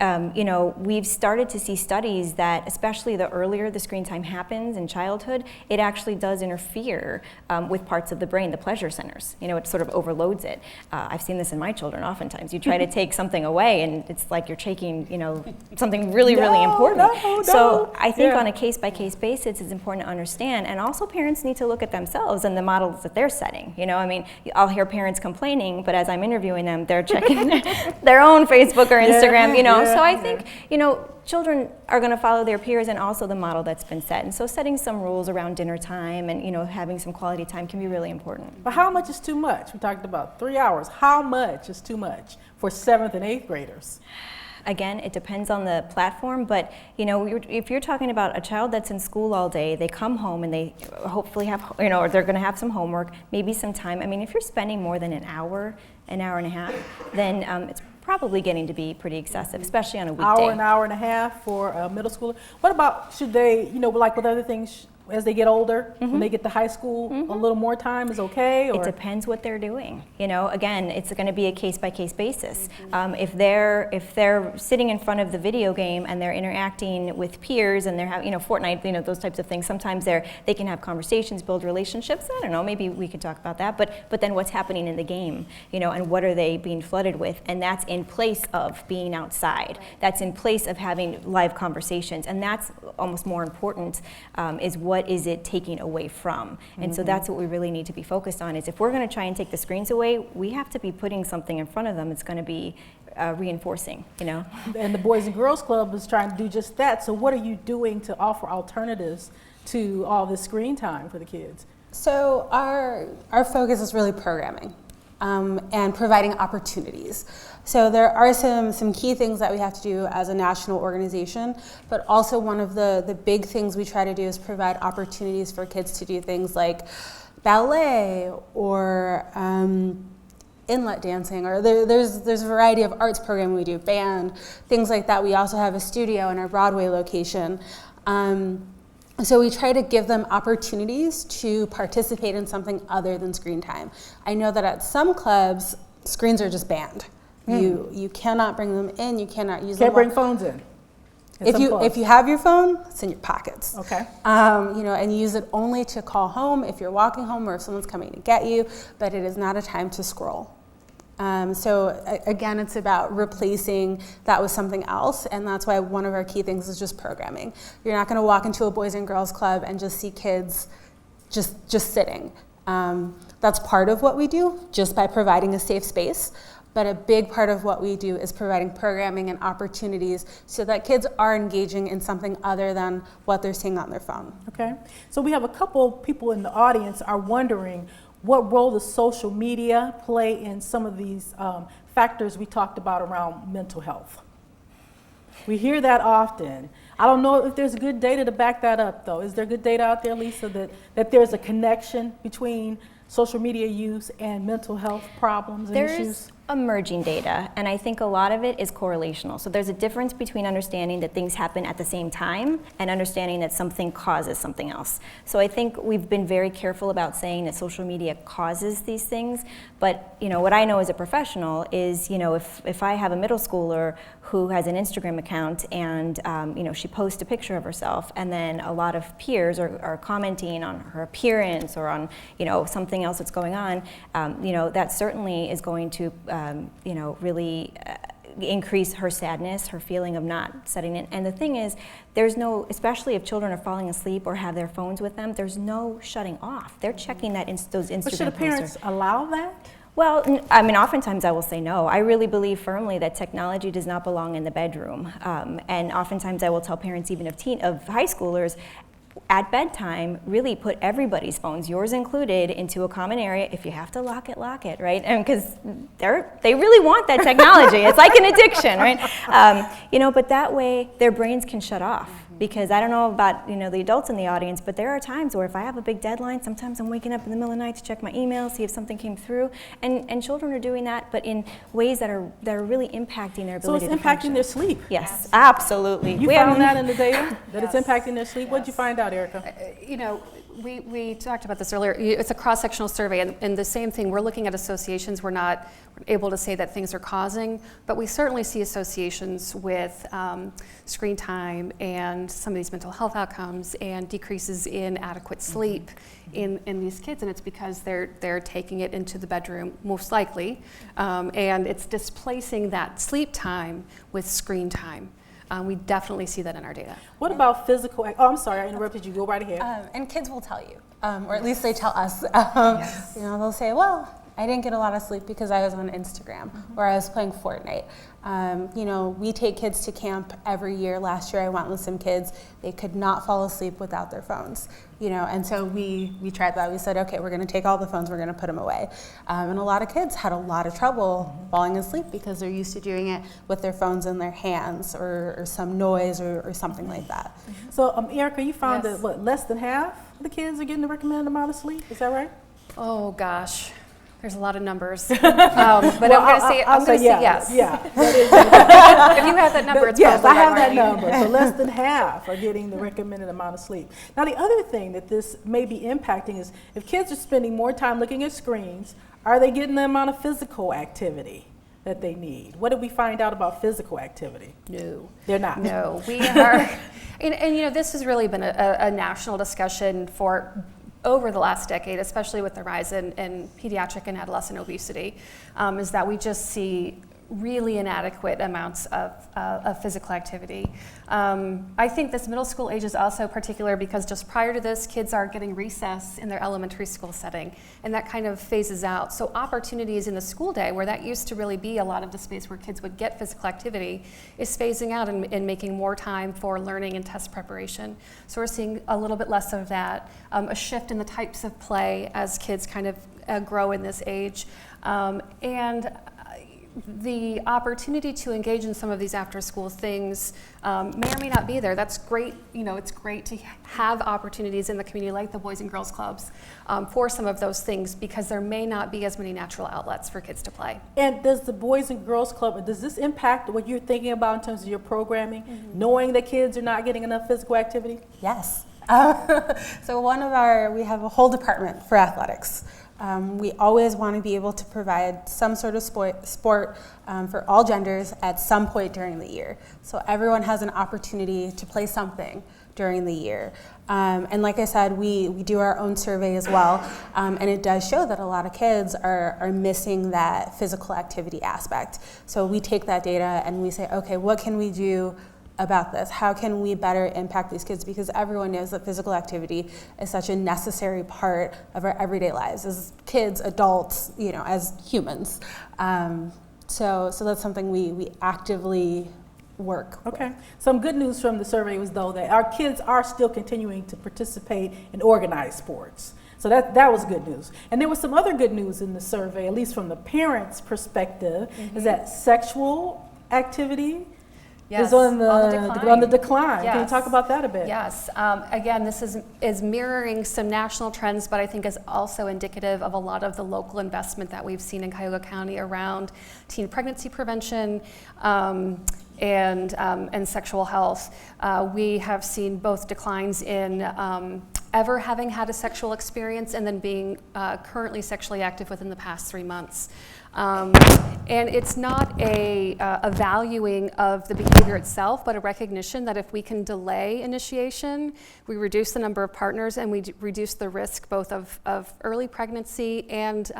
Speaker 4: we've started to see studies that, especially the earlier the screen time happens in childhood, it actually does interfere with parts of the brain, the pleasure centers. It sort of overloads it. I've seen this in my children oftentimes. You try to take something away and it's like you're taking, something really, really important. So I think on a case-by-case basis, it's important to understand. And also parents need to look at themselves and the models that they're setting. I'll hear parents complaining, but as I'm interviewing them, they're checking their own Facebook or Instagram, So I think, children are going to follow their peers and also the model that's been set. And so setting some rules around dinner time and, having some quality time can be really important.
Speaker 1: But how much is too much? We talked about 3 hours. How much is too much for 7th and 8th graders?
Speaker 4: Again, it depends on the platform, but if you're talking about a child that's in school all day, they come home and they hopefully have, or they're going to have some homework, maybe some time. I mean, if you're spending more than an hour and a half, then it's probably getting to be pretty excessive, especially on a weekday.
Speaker 1: An hour and a half for a middle schooler. What about, should they, like with other things, as they get older, when they get to high school, a little more time is okay? Or?
Speaker 4: It depends what they're doing. Again, it's going to be a case-by-case basis. If they're sitting in front of the video game and they're interacting with peers and they're having, Fortnite, those types of things, sometimes they can have conversations, build relationships. I don't know, maybe we could talk about that. But then what's happening in the game, and what are they being flooded with? And that's in place of being outside. That's in place of having live conversations. And that's almost more important, is what is it taking away from? And so that's what we really need to be focused on, is if we're going to try and take the screens away, we have to be putting something in front of them. It's going to be reinforcing,
Speaker 1: And the Boys and Girls Club is trying to do just that. So what are you doing to offer alternatives to all this screen time for the kids?
Speaker 6: So our focus is really programming and providing opportunities. So there are some key things that we have to do as a national organization, but also one of the big things we try to do is provide opportunities for kids to do things like ballet or inlet dancing, or there's a variety of arts programming we do, band, things like that. We also have a studio in our Broadway location. So we try to give them opportunities to participate in something other than screen time. I know that at some clubs, screens are just banned. You cannot bring them in, you cannot use them.
Speaker 1: Can't bring phones in.
Speaker 6: If you have your phone, it's in your pockets.
Speaker 1: Okay.
Speaker 6: And use it only to call home if you're walking home or if someone's coming to get you, but it is not a time to scroll. Again, it's about replacing that with something else, and that's why one of our key things is just programming. You're not going to walk into a Boys and Girls Club and just see kids just sitting. That's part of what we do, just by providing a safe space. But a big part of what we do is providing programming and opportunities so that kids are engaging in something other than what they're seeing on their phone.
Speaker 1: Okay. So we have a couple people in the audience are wondering what role does social media play in some of these factors we talked about around mental health. We hear that often. I don't know if there's good data to back that up, though. Is there good data out there, Lisa, that there's a connection between social media use and mental health problems and issues?
Speaker 4: There's emerging data, and I think a lot of it is correlational. So there's a difference between understanding that things happen at the same time and understanding that something causes something else. So I think we've been very careful about saying that social media causes these things, but what I know as a professional is, if I have a middle schooler who has an Instagram account and she posts a picture of herself, and then a lot of peers are commenting on her appearance or on something else that's going on, that certainly is going to really increase her sadness, her feeling of not setting it. And the thing is, there's no, especially if children are falling asleep or have their phones with them, there's no shutting off. They're checking those Instagram
Speaker 1: But should the parents allow that?
Speaker 4: Well, oftentimes I will say no. I really believe firmly that technology does not belong in the bedroom. And oftentimes I will tell parents even of high schoolers, at bedtime, really put everybody's phones, yours included, into a common area. If you have to lock it, right? And because they really want that technology. It's like an addiction, right? But that way their brains can shut off. Because I don't know about the adults in the audience, but there are times where if I have a big deadline, sometimes I'm waking up in the middle of the night to check my email, see if something came through, and children are doing that, but in ways that are really impacting their ability to function.
Speaker 1: So it's impacting their sleep.
Speaker 4: Yes, absolutely.
Speaker 1: You found that in the data, that it's impacting their sleep? What did you find out, Erica?
Speaker 3: We talked about this earlier. It's a cross-sectional survey, and the same thing. We're looking at associations. We're not able to say that things are causing, but we certainly see associations with screen time and some of these mental health outcomes and decreases in adequate sleep in these kids, and it's because they're taking it into the bedroom, most likely, and it's displacing that sleep time with screen time. We definitely see that in our data.
Speaker 1: What about physical? Oh, I'm sorry, I interrupted you. Go right ahead.
Speaker 6: And kids will tell you, or at least they tell us. They'll say, well, I didn't get a lot of sleep because I was on Instagram or I was playing Fortnite. We take kids to camp every year. Last year I went with some kids. They could not fall asleep without their phones. And so we tried that. We said, okay, we're going to take all the phones, we're going to put them away. And a lot of kids had a lot of trouble falling asleep because they're used to doing it with their phones in their hands or some noise or something like that.
Speaker 1: So Erica, you found that less than half of the kids are getting the recommended amount of sleep? Is that right?
Speaker 3: Oh gosh. There's a lot of numbers, but I'm going to say yes.
Speaker 1: Yeah.
Speaker 3: If you have that number, it's
Speaker 1: yes,
Speaker 3: probably
Speaker 1: I have
Speaker 3: right,
Speaker 1: that number. So less than half are getting the recommended amount of sleep. Now, the other thing that this may be impacting is if kids are spending more time looking at screens, are they getting the amount of physical activity that they need? What did we find out about physical activity?
Speaker 3: No,
Speaker 1: they're not.
Speaker 3: No, we are, and this has really been a national discussion for over the last decade, especially with the rise in pediatric and adolescent obesity, is that we just see really inadequate amounts of physical activity. I think this middle school age is also particular because just prior to this, kids are getting recess in their elementary school setting, and that kind of phases out. So opportunities in the school day, where that used to really be a lot of the space where kids would get physical activity, is phasing out and making more time for learning and test preparation. So we're seeing a little bit less of that, a shift in the types of play as kids kind of grow in this age. And the opportunity to engage in some of these after-school things may or may not be there. That's great. It's great to have opportunities in the community like the Boys and Girls Clubs for some of those things because there may not be as many natural outlets for kids to play.
Speaker 1: And does the Boys and Girls Club, does this impact what you're thinking about in terms of your programming, knowing that kids are not getting enough physical activity?
Speaker 6: Yes. So we have a whole department for athletics. We always want to be able to provide some sort of sport for all genders at some point during the year. So everyone has an opportunity to play something during the year. And like I said, we do our own survey as well, and it does show that a lot of kids are missing that physical activity aspect. So we take that data and we say, okay, what can we do about this? How can we better impact these kids? Because everyone knows that physical activity is such a necessary part of our everyday lives as kids, adults, as humans. So that's something we actively work with.
Speaker 1: Okay. Some good news from the survey was, though, that our kids are still continuing to participate in organized sports. So that was good news. And there was some other good news in the survey, at least from the parents' perspective, is that sexual activity is on the decline.
Speaker 3: Yes.
Speaker 1: Can you talk about that a bit?
Speaker 3: Yes. Again, this is mirroring some national trends, but I think is also indicative of a lot of the local investment that we've seen in Cuyahoga County around teen pregnancy prevention and sexual health. We have seen both declines in ever having had a sexual experience and then being currently sexually active within the past 3 months. And it's not a valuing of the behavior itself, but a recognition that if we can delay initiation, we reduce the number of partners and we reduce the risk both of early pregnancy and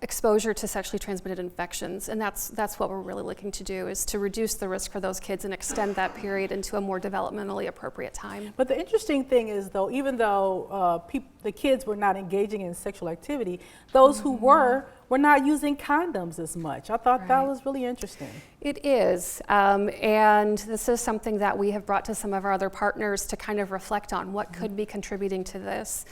Speaker 3: exposure to sexually transmitted infections. And that's what we're really looking to do, is to reduce the risk for those kids and extend that period into a more developmentally appropriate time.
Speaker 1: But the interesting thing is, though, even though the kids were not engaging in sexual activity, those who were not using condoms as much. I thought that was really interesting.
Speaker 3: It is, and this is something that we have brought to some of our other partners to kind of reflect on what could be contributing to this.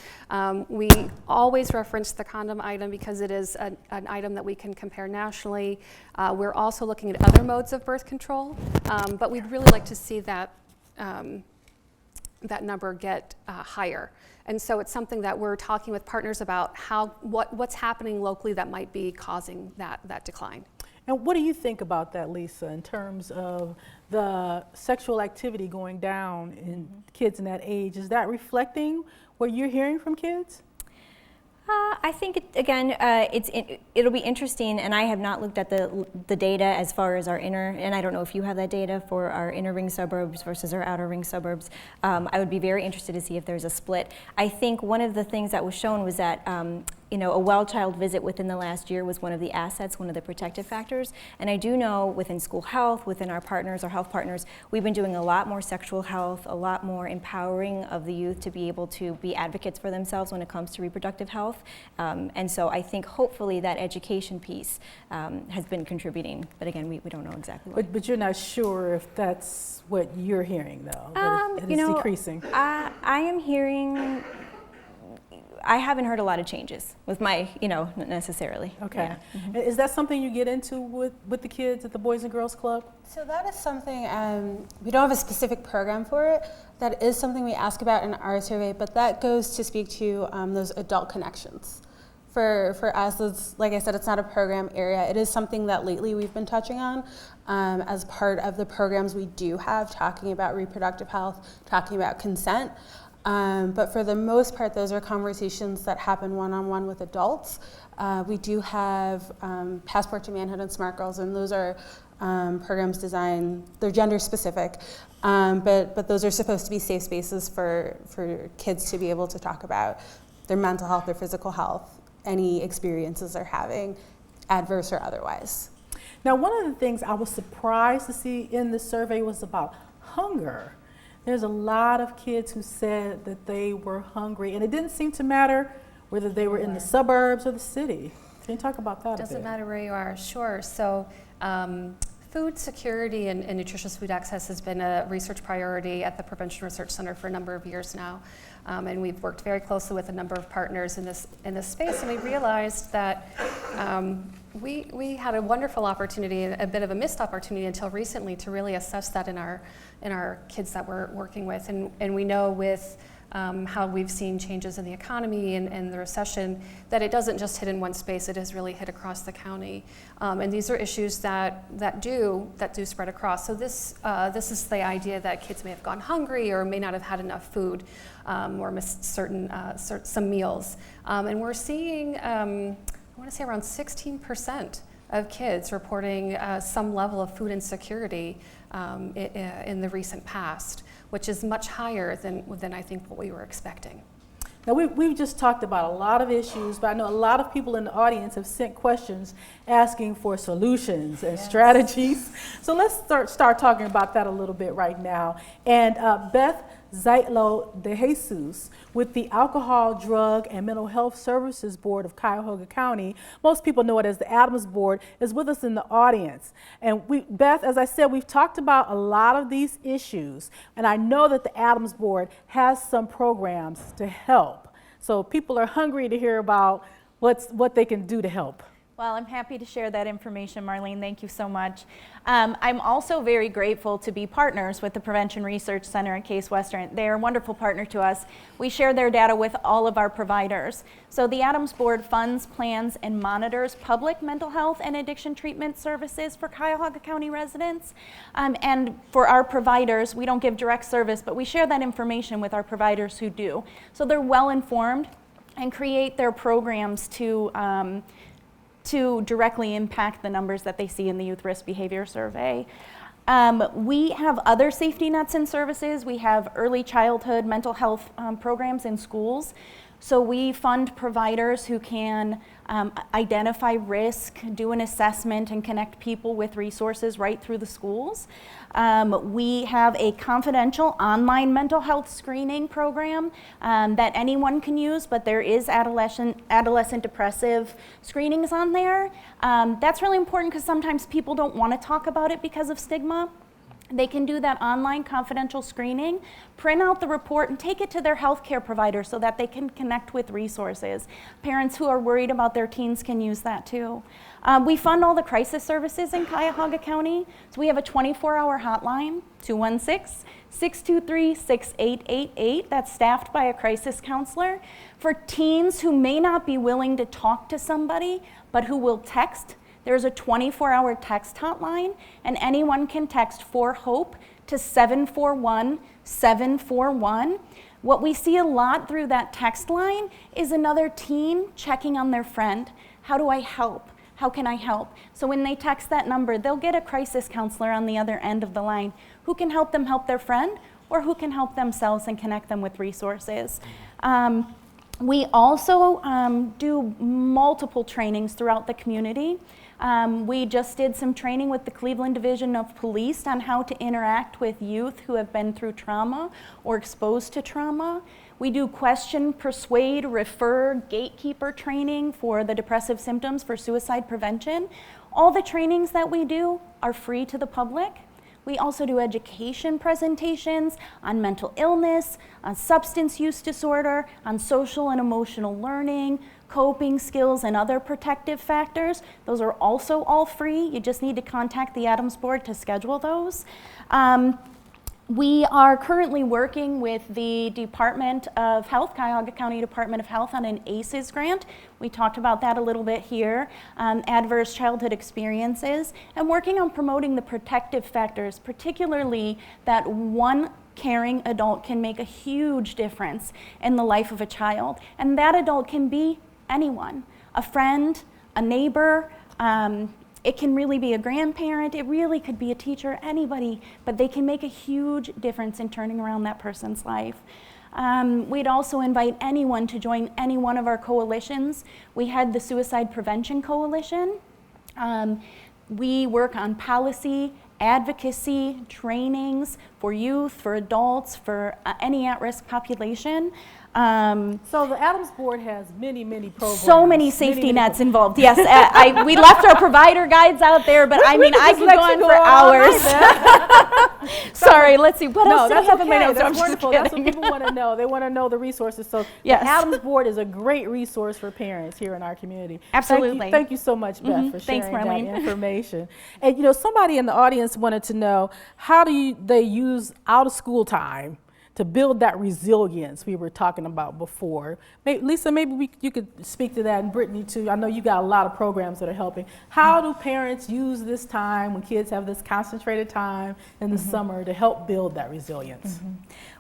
Speaker 3: We always reference the condom item because it is an item that we can compare nationally. We're also looking at other modes of birth control, but we'd really like to see that number get higher. And so it's something that we're talking with partners about what's happening locally that might be causing that decline.
Speaker 1: And what do you think about that, Lisa, in terms of the sexual activity going down in kids in that age? Is that reflecting what you're hearing from kids?
Speaker 4: I think, it'll be interesting, and I have not looked at the data as far as our inner, and I don't know if you have that data for our inner ring suburbs versus our outer ring suburbs. I would be very interested to see if there's a split. I think one of the things that was shown was that a well child visit within the last year was one of the assets, one of the protective factors. And I do know within school health, within our partners, our health partners, we've been doing a lot more sexual health, a lot more empowering of the youth to be able to be advocates for themselves when it comes to reproductive health. And so I think hopefully that education piece has been contributing. But again, we don't know exactly what.
Speaker 1: But you're not sure if that's what you're hearing, though, that it's decreasing.
Speaker 4: I am hearing. I haven't heard a lot of changes with my, necessarily.
Speaker 1: Okay. Yeah. Is that something you get into with the kids at the Boys and Girls Club?
Speaker 6: So that is something, we don't have a specific program for it. That is something we ask about in our survey, but that goes to speak to those adult connections. For us, like I said, it's not a program area. It is something that lately we've been touching on as part of the programs we do have, talking about reproductive health, talking about consent. But for the most part, those are conversations that happen one-on-one with adults. We do have Passport to Manhood and Smart Girls, and those are programs designed, they're gender specific, but those are supposed to be safe spaces for kids to be able to talk about their mental health, their physical health, any experiences they're having, adverse or otherwise.
Speaker 1: Now, one of the things I was surprised to see in the survey was about hunger. There's a lot of kids who said that they were hungry, and it didn't seem to matter whether they were in the suburbs or the city. Can you talk about that a bit?
Speaker 3: Doesn't matter where you are, sure. So food security and nutritious food access has been a research priority at the Prevention Research Center for a number of years now. And we've worked very closely with a number of partners in this space, and we realized that we had a wonderful opportunity, a bit of a missed opportunity until recently, to really assess that in our kids that we're working with. And we know with how we've seen changes in the economy and the recession, that it doesn't just hit in one space, it has really hit across the county. And these are issues that do spread across. So this is the idea that kids may have gone hungry or may not have had enough food or missed some meals. And we're seeing, I want to say around 16% of kids reporting some level of food insecurity in the recent past, which is much higher than I think what we were expecting.
Speaker 1: Now, we've just talked about a lot of issues, but I know a lot of people in the audience have sent questions asking for solutions and strategies. So let's start talking about that a little bit right now. And Beth Zeitlo de Jesus with the Alcohol, Drug, and Mental Health Services Board of Cuyahoga County, most people know it as the Adams Board, is with us in the audience. And Beth, as I said, we've talked about a lot of these issues, and I know that the Adams Board has some programs to help. So people are hungry to hear about what they can do to help.
Speaker 8: Well, I'm happy to share that information, Marlene. Thank you so much. I'm also very grateful to be partners with the Prevention Research Center at Case Western. They are a wonderful partner to us. We share their data with all of our providers. So the Adams Board funds, plans, and monitors public mental health and addiction treatment services for Cuyahoga County residents. And for our providers, we don't give direct service, but we share that information with our providers who do. So they're well informed and create their programs to directly impact the numbers that they see in the Youth Risk Behavior Survey. We have other safety nets and services. We have early childhood mental health programs in schools. So we fund providers who can identify risk, do an assessment, and connect people with resources right through the schools. We have a confidential online mental health screening program that anyone can use, but there is adolescent depressive screenings on there. That's really important because sometimes people don't want to talk about it because of stigma. They can do that online confidential screening, print out the report, and take it to their healthcare provider so that they can connect with resources. Parents who are worried about their teens can use that too. We fund all the crisis services in Cuyahoga County. So we have a 24-hour hotline, 216-623-6888. That's staffed by a crisis counselor. For teens who may not be willing to talk to somebody, but who will text, there's a 24-hour text hotline, and anyone can text for HOPE to 741-741. What we see a lot through that text line is another teen checking on their friend. How do I help? How can I help? So when they text that number, they'll get a crisis counselor on the other end of the line who can help them help their friend or who can help themselves and connect them with resources. We also do multiple trainings throughout the community. We just did some training with the Cleveland Division of Police on how to interact with youth who have been through trauma or exposed to trauma. We do question, persuade, refer, gatekeeper training for the depressive symptoms for suicide prevention. All the trainings that we do are free to the public. We also do education presentations on mental illness, on substance use disorder, on social and emotional learning, coping skills, and other protective factors. Those are also all free. You just need to contact the Adams Board to schedule those. We are currently working with the Department of Health, Cuyahoga County Department of Health, on an ACEs grant. We talked about that a little bit here, adverse childhood experiences, and working on promoting the protective factors, particularly that one caring adult can make a huge difference in the life of a child. And that adult can be anyone, a friend, a neighbor, it can really be a grandparent, it really could be a teacher, anybody, but they can make a huge difference in turning around that person's life. We'd also invite anyone to join any one of our coalitions. We had the Suicide Prevention Coalition. We work on policy, advocacy, trainings for youth, for adults, for any at-risk population.
Speaker 1: So the Adams Board has many programs.
Speaker 8: So many safety nets involved. Yes, we left our provider guides out there, but I mean, I could go on for hours. Sorry, let's see. What else do I have in my notes?
Speaker 1: That's wonderful. That's what people want to know. They want to know the resources. So
Speaker 8: yes.
Speaker 1: The Adams Board is a great resource for parents here in our community.
Speaker 8: Absolutely.
Speaker 1: Thank you so much, Beth, for sharing that information. And somebody in the audience wanted to know, how do they use out of school time to build that resilience we were talking about before. Lisa, maybe you could speak to that, and Brittany too. I know you got a lot of programs that are helping. How do parents use this time when kids have this concentrated time in the summer to help build that resilience?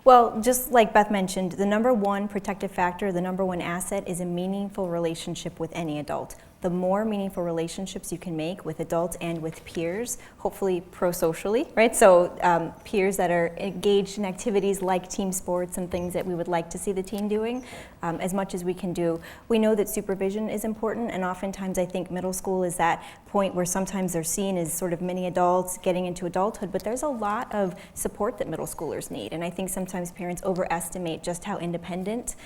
Speaker 4: Well, just like Beth mentioned, the number one protective factor, the number one asset is a meaningful relationship with any adult. The more meaningful relationships you can make with adults and with peers, hopefully pro-socially, right? So peers that are engaged in activities like team sports and things that we would like to see the teen doing, as much as we can do. We know that supervision is important, and oftentimes I think middle school is that point where sometimes they're seen as sort of mini adults getting into adulthood, but there's a lot of support that middle schoolers need, and I think sometimes parents overestimate just how independent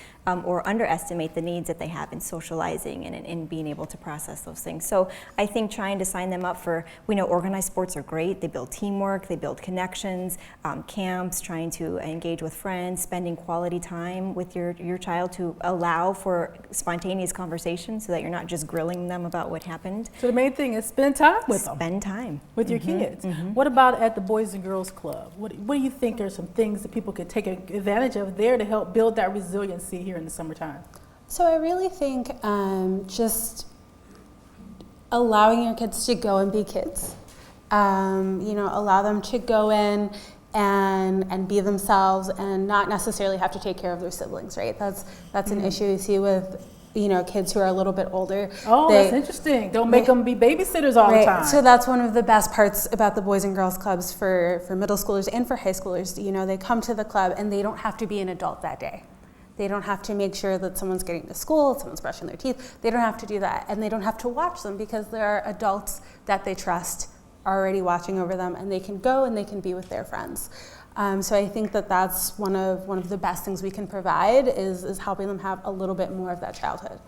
Speaker 4: or underestimate the needs that they have in socializing and in being able to process those things. So I think trying to sign them up for, we know organized sports are great, they build teamwork, they build connections, camps, trying to engage with friends, spending quality time with your child to allow for spontaneous conversation so that you're not just grilling them about what happened.
Speaker 1: So the main thing is spend time with them.
Speaker 4: Spend time.
Speaker 1: With your kids. What about at the Boys and Girls Club? What do you think are some things that people could take advantage of there to help build that resiliency here in the summertime?
Speaker 6: So I really think just allowing your kids to go and be kids. Allow them to go in and be themselves and not necessarily have to take care of their siblings, right? That's an issue you see with kids who are a little bit older.
Speaker 1: Oh, that's interesting. Don't make them be babysitters all the time.
Speaker 6: So that's one of the best parts about the Boys and Girls Clubs for middle schoolers and for high schoolers. They come to the club and they don't have to be an adult that day. They don't have to make sure that someone's getting to school, someone's brushing their teeth. They don't have to do that. And they don't have to watch them because there are adults that they trust already watching over them, and they can go and they can be with their friends. So I think that's one of the best things we can provide is helping them have a little bit more of that childhood.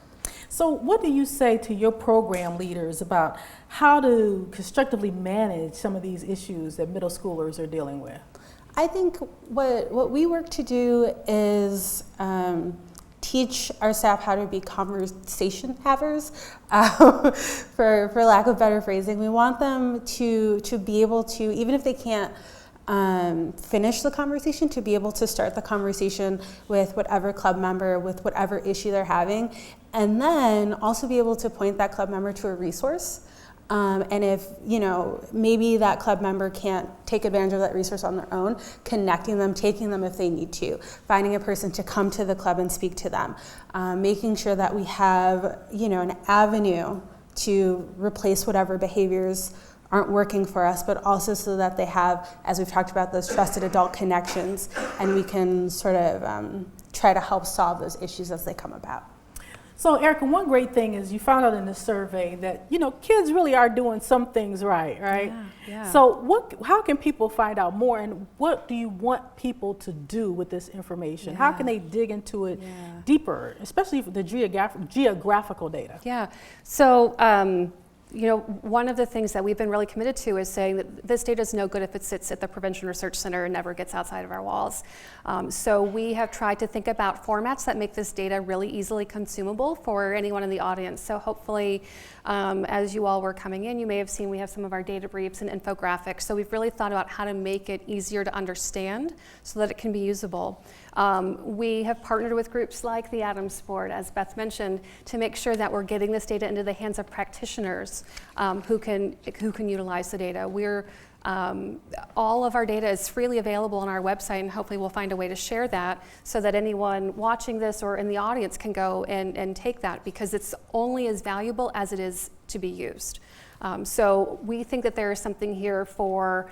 Speaker 1: So what do you say to your program leaders about how to constructively manage some of these issues that middle schoolers are dealing with?
Speaker 6: I think what we work to do is teach our staff how to be conversation havers, for lack of better phrasing. We want them to be able to, even if they can't finish the conversation, to be able to start the conversation with whatever club member, with whatever issue they're having, and then also be able to point that club member to a resource. And if, maybe that club member can't take advantage of that resource on their own, connecting them, taking them if they need to, finding a person to come to the club and speak to them, making sure that we have, an avenue to replace whatever behaviors aren't working for us, but also so that they have, as we've talked about, those trusted adult connections, and we can sort of try to help solve those issues as they come about.
Speaker 1: So Erica, one great thing is you found out in this survey that, kids really are doing some things right?
Speaker 3: Yeah.
Speaker 1: So how can people find out more, and what do you want people to do with this information? How can they dig into it deeper, especially for the geographical data?
Speaker 3: Yeah, so one of the things that we've been really committed to is saying that this data is no good if it sits at the Prevention Research Center and never gets outside of our walls. So we have tried to think about formats that make this data really easily consumable for anyone in the audience. So hopefully, as you all were coming in, you may have seen we have some of our data briefs and infographics. So we've really thought about how to make it easier to understand so that it can be usable. We have partnered with groups like the Adams Board, as Beth mentioned, to make sure that we're getting this data into the hands of practitioners who can utilize the data. All of our data is freely available on our website, and hopefully we'll find a way to share that so that anyone watching this or in the audience can go and take that, because it's only as valuable as it is to be used. So we think that there is something here for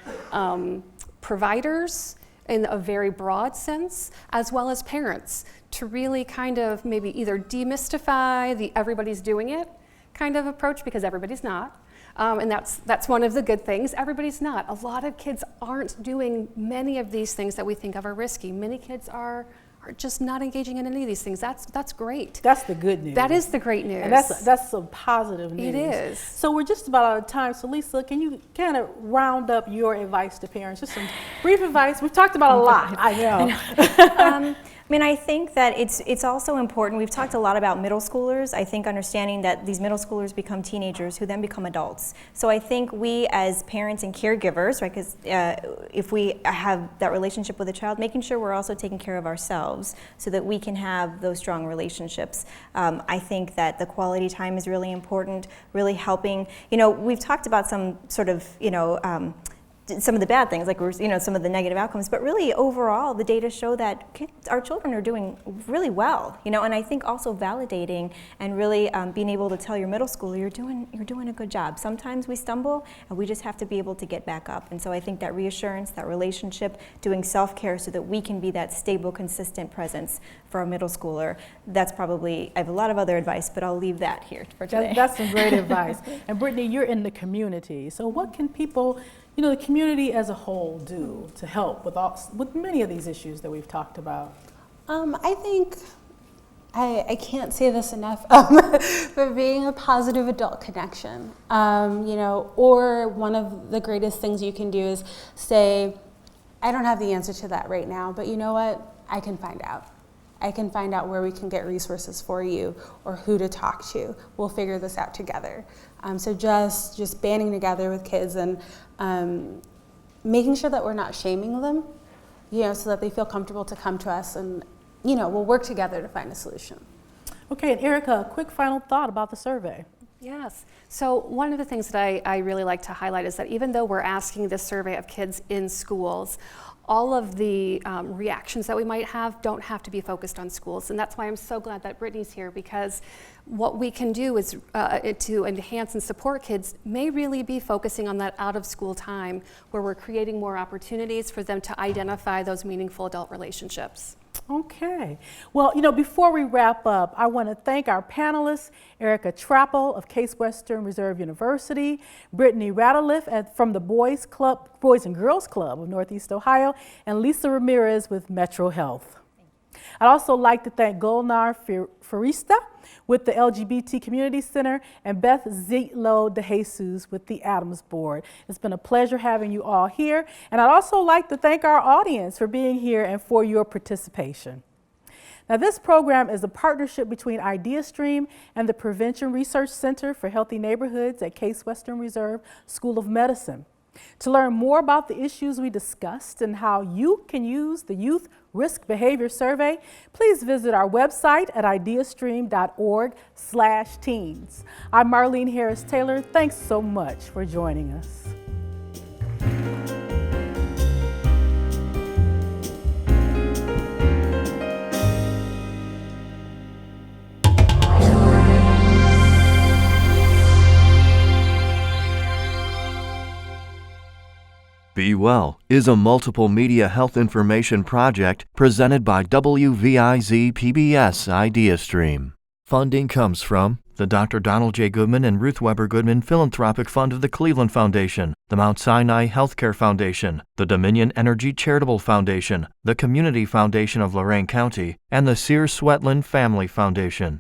Speaker 3: providers in a very broad sense, as well as parents, to really kind of maybe either demystify the everybody's doing it kind of approach, because everybody's not. And that's one of the good things. Everybody's not. A lot of kids aren't doing many of these things that we think of are risky. Many kids are just not engaging in any of these things. That's great.
Speaker 1: That's the good news.
Speaker 3: That is the great news.
Speaker 1: And that's some positive news.
Speaker 3: It is.
Speaker 1: So we're just about out of time. So Lisa, can you kind of round up your advice to parents? Just some brief advice. We've talked about a lot. I know.
Speaker 4: I mean, I think that it's also important. We've talked a lot about middle schoolers. I think understanding that these middle schoolers become teenagers who then become adults. So I think we as parents and caregivers, right, because if we have that relationship with a child, making sure we're also taking care of ourselves so that we can have those strong relationships. I think that the quality time is really important, really helping. We've talked about some sort of, some of the bad things, like some of the negative outcomes, but really overall the data show that our children are doing really well, and I think also validating and really being able to tell your middle schooler you're doing a good job. Sometimes we stumble and we just have to be able to get back up, and so I think that reassurance, that relationship, doing self-care so that we can be that stable, consistent presence for our middle schooler. That's probably, I have a lot of other advice, but I'll leave that here for today.
Speaker 1: That's some great advice. And Brittany, you're in the community, so what can people, the community as a whole do to help with many of these issues that we've talked about?
Speaker 6: I think, I can't say this enough, but being a positive adult connection, or one of the greatest things you can do is say, I don't have the answer to that right now, but you know what? I can find out. I can find out where we can get resources for you or who to talk to. We'll figure this out together. So just banding together with kids and making sure that we're not shaming them, so that they feel comfortable to come to us, and we'll work together to find a solution.
Speaker 1: Okay, and Erica, a quick final thought about the survey.
Speaker 3: Yes. So one of the things that I really like to highlight is that even though we're asking this survey of kids in schools, all of the reactions that we might have don't have to be focused on schools. And that's why I'm so glad that Brittany's here, because what we can do is to enhance and support kids may really be focusing on that out of school time where we're creating more opportunities for them to identify those meaningful adult relationships.
Speaker 1: Okay. Well, before we wrap up, I want to thank our panelists, Erica Trappel of Case Western Reserve University, Brittany Radcliffe from the Boys and Girls Club of Northeast Ohio, and Lisa Ramirez with Metro Health. I'd also like to thank Golnar Farista with the LGBT Community Center and Beth Zietlow de Jesus with the Adams Board. It's been a pleasure having you all here. And I'd also like to thank our audience for being here and for your participation. Now, this program is a partnership between IdeaStream and the Prevention Research Center for Healthy Neighborhoods at Case Western Reserve School of Medicine. To learn more about the issues we discussed and how you can use the Youth Risk Behavior Survey, please visit our website at ideastream.org/teens. I'm Marlene Harris Taylor. Thanks so much for joining us.
Speaker 9: Be Well is a multiple media health information project presented by WVIZ PBS IdeaStream. Funding comes from the Dr. Donald J. Goodman and Ruth Weber Goodman Philanthropic Fund of the Cleveland Foundation, the Mount Sinai Healthcare Foundation, the Dominion Energy Charitable Foundation, the Community Foundation of Lorain County, and the Sears Sweatland Family Foundation.